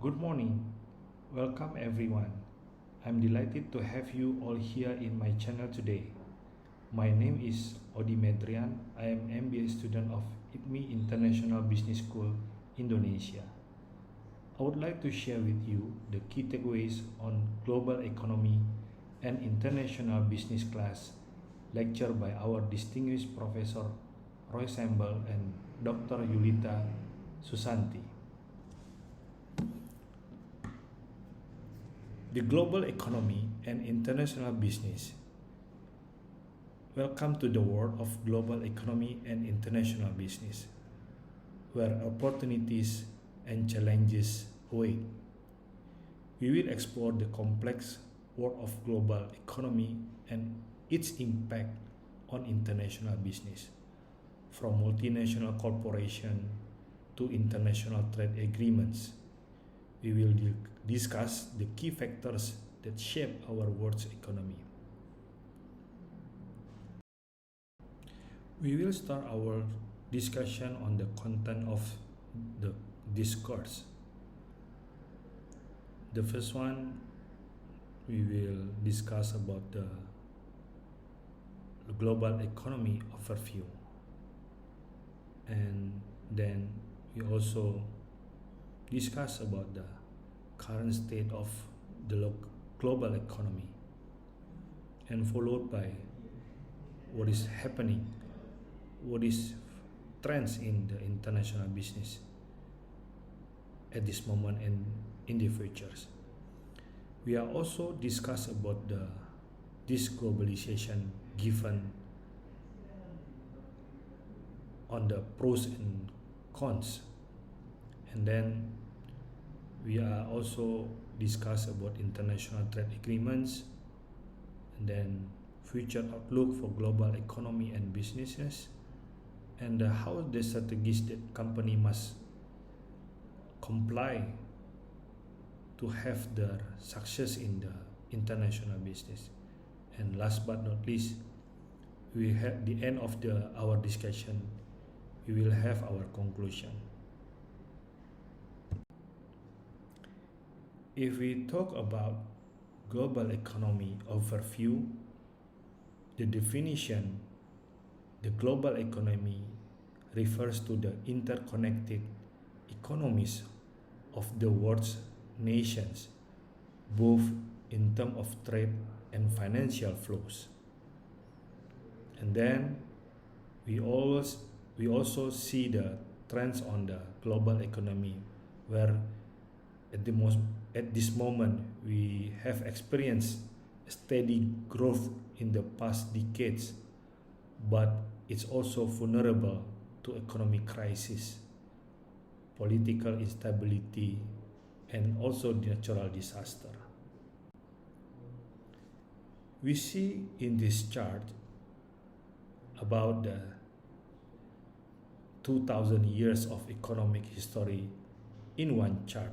Good morning. Welcome everyone. I'm delighted to have you all here in my channel today. My name is Odi Medrian. I am MBA student of ITMI International Business School, Indonesia. I would like to share with you the key takeaways on global economy and international business class lecture by our distinguished Professor Roy Sambal and Dr. Yulita Susanti. The global economy and international business. Welcome to the world of global economy and international business, where opportunities and challenges await. We will explore the complex world of global economy and its impact on international business, from multinational corporations to international trade agreements. We will discuss the key factors that shape our world's economy. We will start our discussion on the content of the discourse. The first one, we will discuss about the global economy overview, and then we also discuss about the current state of the global economy, and followed by what is happening, what is trends in the international business at this moment and in the futures. We are also discuss about this globalization given on the pros and cons, and then we are also discuss about international trade agreements, and then future outlook for global economy and businesses, and how the strategies that company must comply to have their success in the international business. And last but not least, we have the end of our discussion, we will have our conclusion. If we talk about global economy overview, the definition, the global economy refers to the interconnected economies of the world's nations, both in terms of trade and financial flows. And then we also see the trends on the global economy, where at this moment we have experienced steady growth in the past decades, but it's also vulnerable to economic crisis, political instability, and also natural disaster. We see in this chart about the 2000 years of economic history in one chart.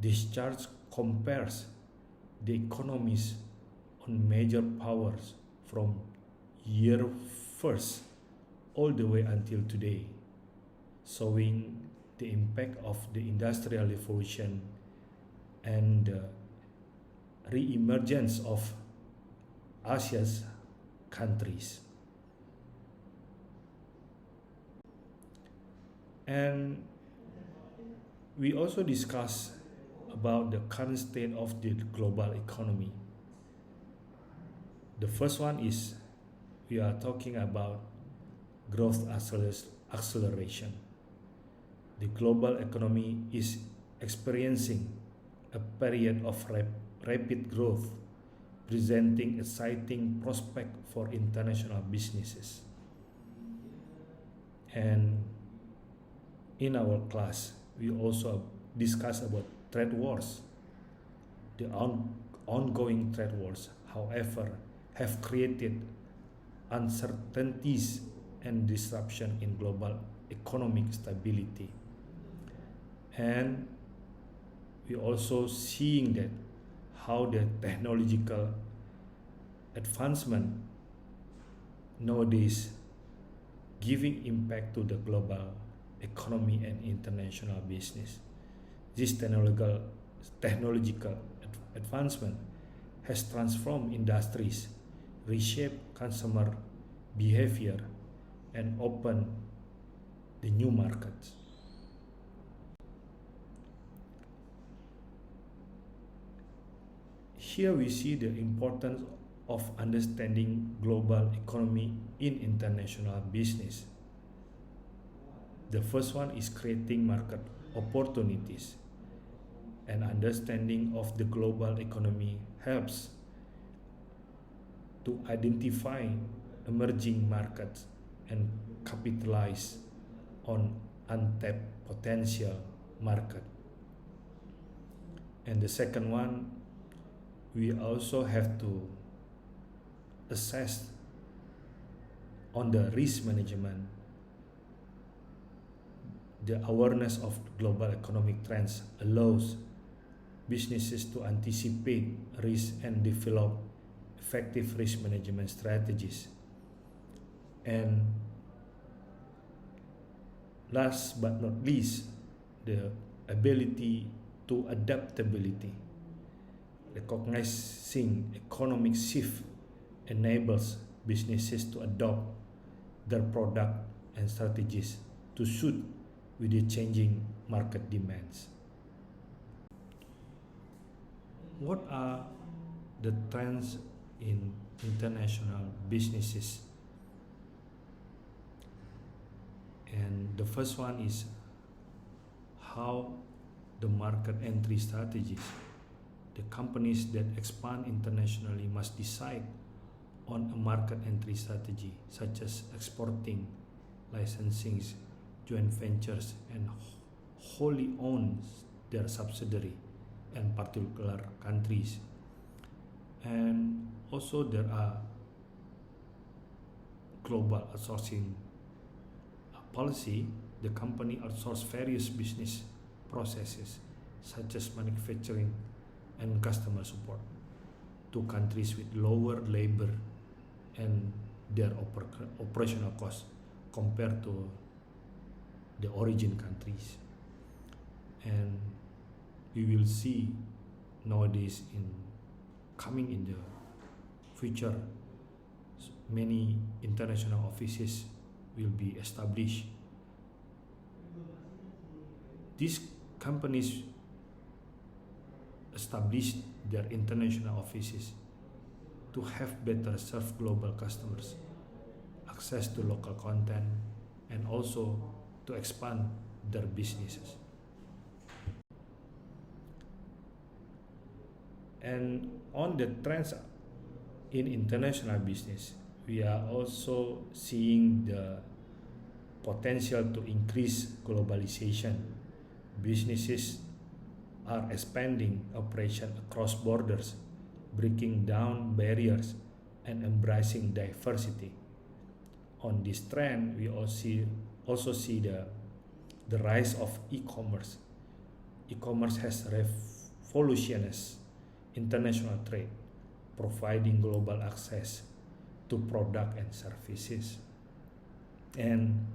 This chart compares the economies on major powers from year first all the way until today, showing the impact of the Industrial Revolution and the re-emergence of Asia's countries. And we also discuss about the current state of the global economy. The first one is we are talking about growth acceleration. The global economy is experiencing a period of rapid growth, presenting exciting prospect for international businesses. And in our class, we also discuss about trade wars. The ongoing trade wars, however, have created uncertainties and disruption in global economic stability. And we also seeing that how the technological advancement nowadays giving impact to the global economy and international business. This technological advancement has transformed industries, reshaped consumer behavior, and opened the new markets. Here we see the importance of understanding global economy in international business. The first one is creating market opportunities. An understanding of the global economy helps to identify emerging markets and capitalize on untapped potential market. And the second one, we also have to assess on the risk management. The awareness of global economic trends allows businesses to anticipate risk and develop effective risk management strategies. And last but not least, the ability to adaptability. Recognizing economic shift enables businesses to adopt their product and strategies to suit with the changing market demands. What are the trends in international businesses? And the first one is how the market entry strategies. The companies that expand internationally must decide on a market entry strategy, such as exporting, licensing, joint ventures, and wholly owns their subsidiary and particular countries. And also there are global outsourcing policy. The company outsource various business processes such as manufacturing and customer support to countries with lower labor and their operational costs compared to the origin countries. And we will see nowadays coming in the future, many international offices will be established. These companies establish their international offices to have better serve global customers, access to local content, and also to expand their businesses. And on the trends in international business, we are also seeing the potential to increase globalization. Businesses are expanding operation across borders, breaking down barriers and embracing diversity. On this trend, we also see the rise of e-commerce. E-commerce has revolutionized international trade, providing global access to product and services. And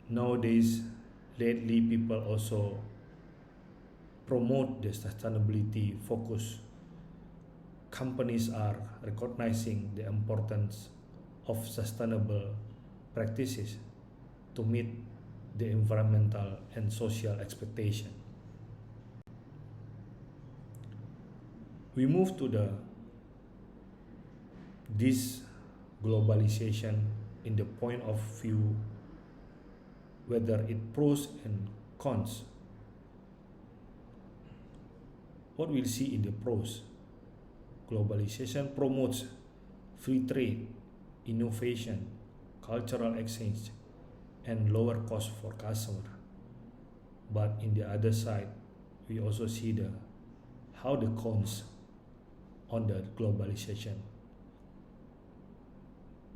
nowadays, lately, people also promote the sustainability focus. Companies are recognizing the importance of sustainable practices to meet the environmental and social expectation. We move to this globalization in the point of view whether it pros and cons. What we'll see in the pros: globalization promotes free trade, innovation, cultural exchange, and lower cost for customer. But in the other side, we also see how the cons on the globalization.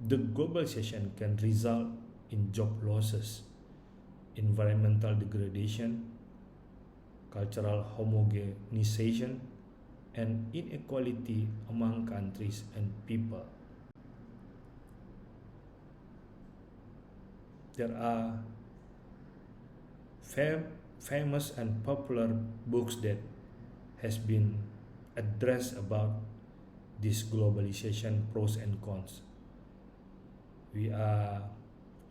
The globalization can result in job losses, environmental degradation, cultural homogenization, and inequality among countries and people. There are famous and popular books that has been addressed about this globalization pros and cons. We are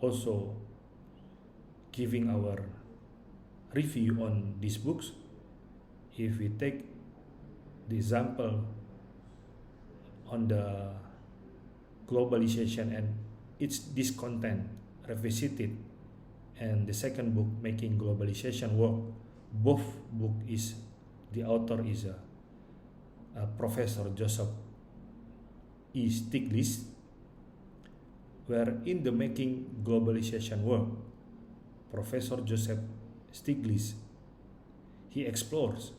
also giving our review on these books. If we take the example on the globalization and its discontent revisited, and the second book, Making Globalization Work, both book is the author is a Professor Joseph E. Stiglitz, where in the Making Globalization Work, Professor Joseph Stiglitz, he explores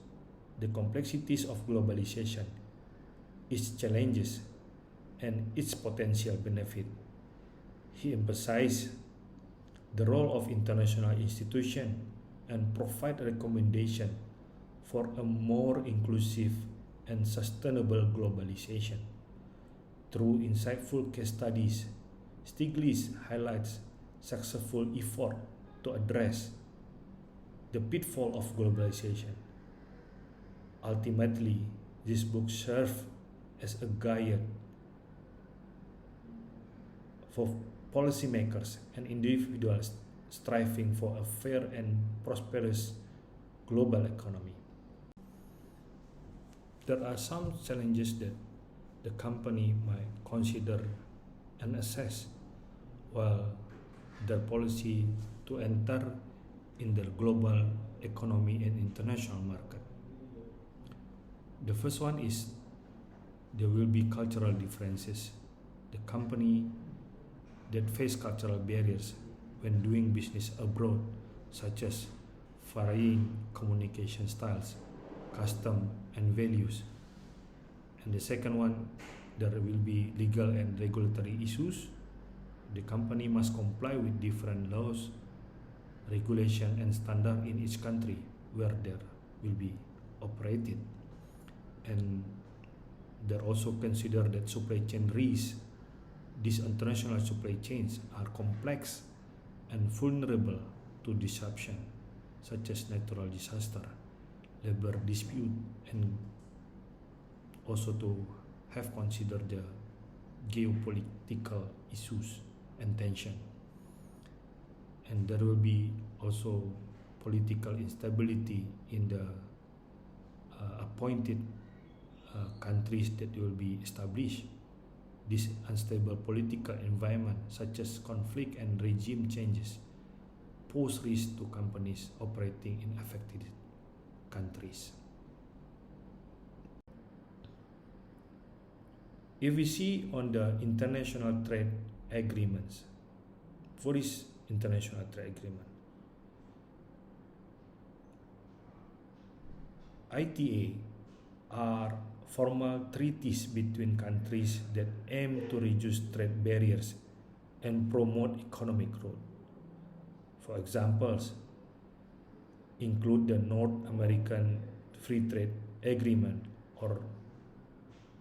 the complexities of globalization, its challenges, and its potential benefit. He emphasized the role of international institutions and provide recommendation for a more inclusive and sustainable globalization. Through insightful case studies, Stiglitz highlights successful effort to address the pitfall of globalization. Ultimately, this book serves as a guide for policymakers and individuals striving for a fair and prosperous global economy. There are some challenges that the company might consider and assess while their policy to enter in the global economy and international market. The first one is there will be cultural differences. The company that face cultural barriers when doing business abroad, such as varying communication styles, custom and values. And the second one, there will be legal and regulatory issues. The company must comply with different laws, regulation and standard in each country where there will be operated. And they also consider that supply chain risks. These international supply chains are complex and vulnerable to disruption, such as natural disaster, labor dispute, and also to have considered the geopolitical issues and tension. And there will be also political instability in the appointed countries that will be established. This unstable political environment, such as conflict and regime changes, pose risk to companies operating in affected countries. If we see on the international trade agreements, what is international trade agreement? ITA are formal treaties between countries that aim to reduce trade barriers and promote economic growth. For examples, include the North American Free Trade Agreement, or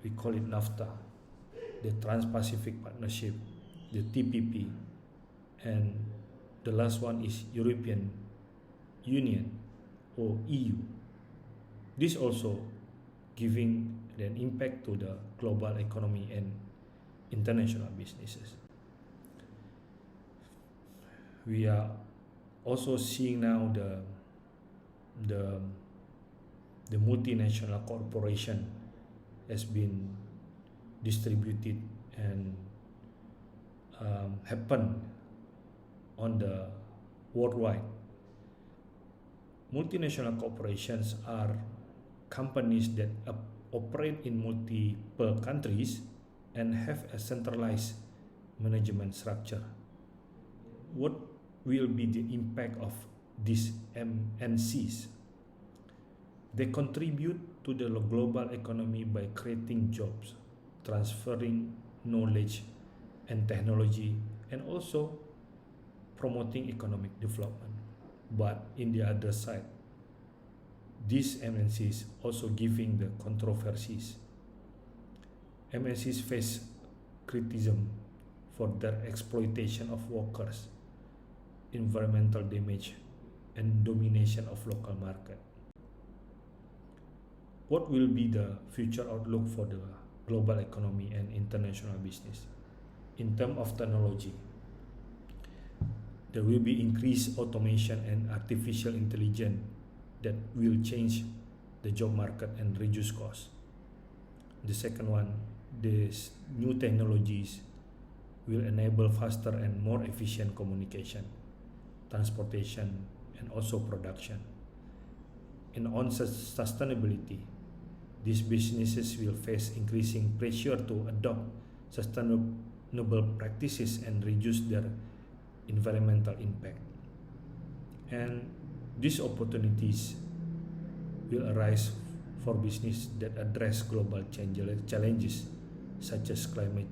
we call it NAFTA, the Trans-Pacific Partnership, the TPP, and the last one is European Union or EU. This also giving an impact to the global economy and international businesses. We are also seeing now the multinational corporation has been distributed and happen on the worldwide. Multinational corporations are companies that operate in multiple countries and have a centralized management structure. What will be the impact of these MNCs? They contribute to the global economy by creating jobs, transferring knowledge and technology, and also promoting economic development. But in the other side, these MNCs also giving the controversies. MNCs face criticism for their exploitation of workers, environmental damage, and domination of local market. What will be the future outlook for the global economy and international business? In terms of technology, there will be increased automation and artificial intelligence that will change the job market and reduce costs. The second one, these new technologies will enable faster and more efficient communication, transportation, and also production. And on sustainability, these businesses will face increasing pressure to adopt sustainable practices and reduce their environmental impact. And these opportunities will arise for business that address global challenges such as climate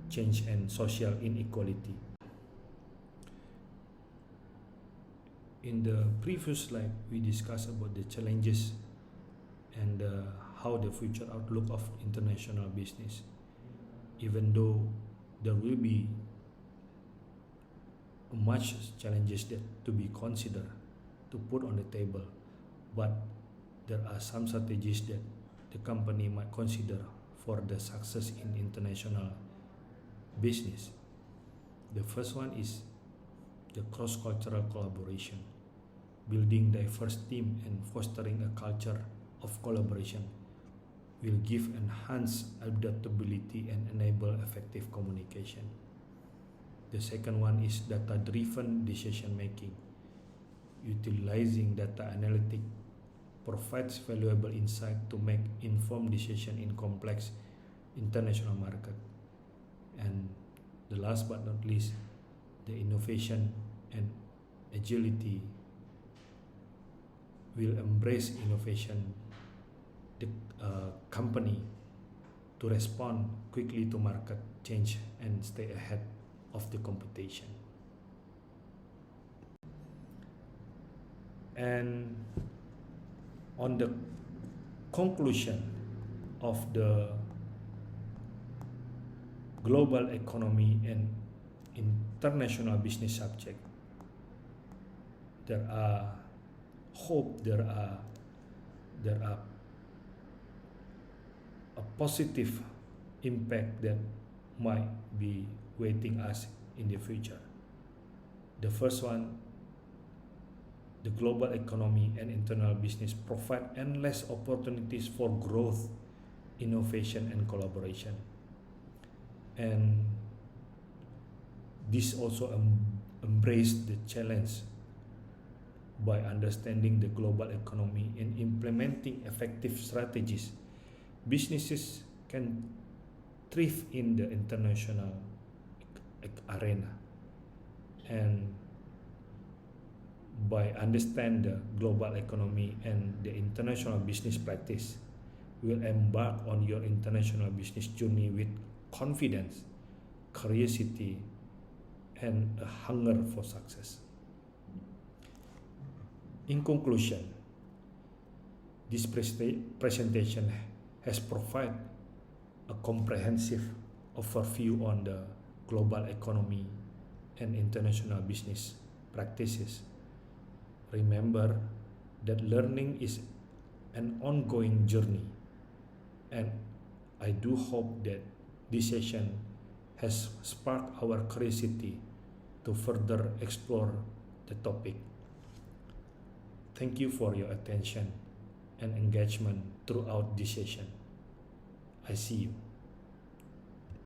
change and social inequality. In the previous slide, we discussed about the challenges and how the future outlook of international business. Even though there will be much challenges that to be considered, to put on the table, but there are some strategies that the company might consider for the success in international business. The first one is the cross-cultural collaboration, building diverse team and fostering a culture of collaboration will give enhanced adaptability and enable effective communication. The second one is data-driven decision making. Utilizing data analytics provides valuable insight to make informed decisions in complex international market. And the last but not least, the innovation and agility will embrace innovation, the company to respond quickly to market change and stay ahead of the competition. And on the conclusion of the global economy and international business subject, there are a positive impact that might be waiting us in the future. The first one, the global economy and internal business provide endless opportunities for growth, innovation, and collaboration. And this also embrace the challenge by understanding the global economy and implementing effective strategies. Businesses can thrive in the international arena, and by understand the global economy and the international business practice, will embark on your international business journey with confidence, curiosity, and a hunger for success. In conclusion, this presentation has provided a comprehensive overview on the global economy and international business practices. Remember that learning is an ongoing journey, and I do hope that this session has sparked our curiosity to further explore the topic. Thank you for your attention and engagement throughout this session. I see you.